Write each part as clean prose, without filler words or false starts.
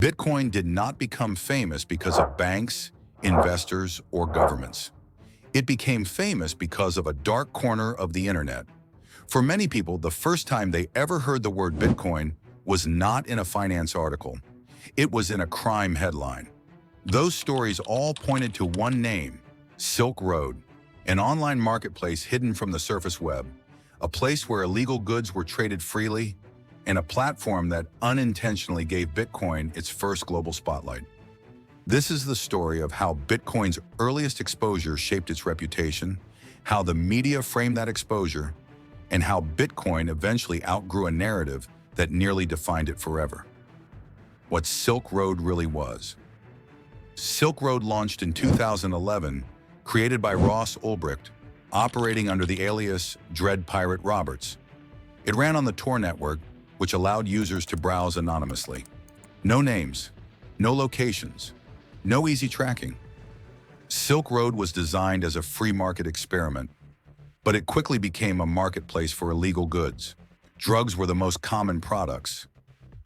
Bitcoin did not become famous because of banks, investors, or governments. It became famous because of a dark corner of the internet. For many people, the first time they ever heard the word Bitcoin was not in a finance article. It was in a crime headline. Those stories all pointed to one name: Silk Road, an online marketplace hidden from the surface web, a place where illegal goods were traded freely, and a platform that unintentionally gave Bitcoin its first global spotlight. This is the story of how Bitcoin's earliest exposure shaped its reputation, how the media framed that exposure, and how Bitcoin eventually outgrew a narrative that nearly defined it forever. What Silk Road really was. Silk Road launched in 2011, created by Ross Ulbricht, operating under the alias Dread Pirate Roberts. It ran on the Tor network, which allowed users to browse anonymously. No names, no locations, no easy tracking. Silk Road was designed as a free market experiment, but it quickly became a marketplace for illegal goods. Drugs were the most common products,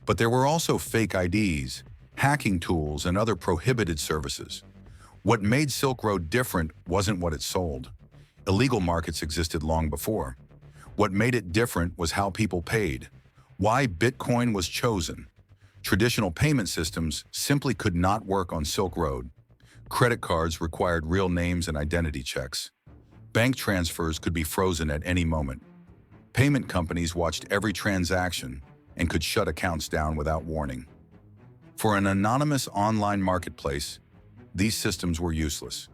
but there were also fake IDs, hacking tools, and other prohibited services. What made Silk Road different wasn't what it sold. Illegal markets existed long before. What made it different was how people paid. Why Bitcoin was chosen. Traditional payment systems simply could not work on Silk Road. Credit cards required real names and identity checks. Bank transfers could be frozen at any moment. Payment companies watched every transaction and could shut accounts down without warning. For an anonymous online marketplace, these systems were useless.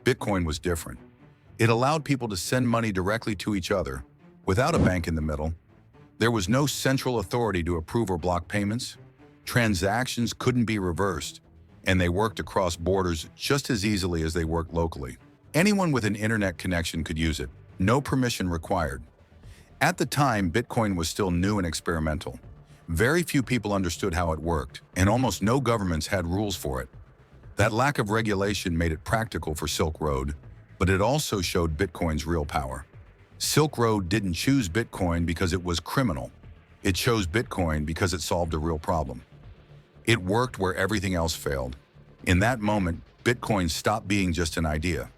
Bitcoin was different. It allowed people to send money directly to each other, without a bank in the middle. There was no central authority to approve or block payments. Transactions couldn't be reversed, and they worked across borders just as easily as they worked locally. Anyone with an internet connection could use it, no permission required. At the time, Bitcoin was still new and experimental. Very few people understood how it worked, and almost no governments had rules for it. That lack of regulation made it practical for Silk Road, but it also showed Bitcoin's real power. Silk Road didn't choose Bitcoin because it was criminal. It chose Bitcoin because it solved a real problem. It worked where everything else failed. In that moment, Bitcoin stopped being just an idea.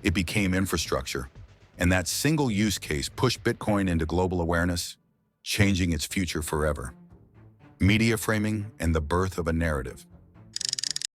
It became infrastructure. And that single use case pushed Bitcoin into global awareness, changing its future forever. Media framing and the birth of a narrative.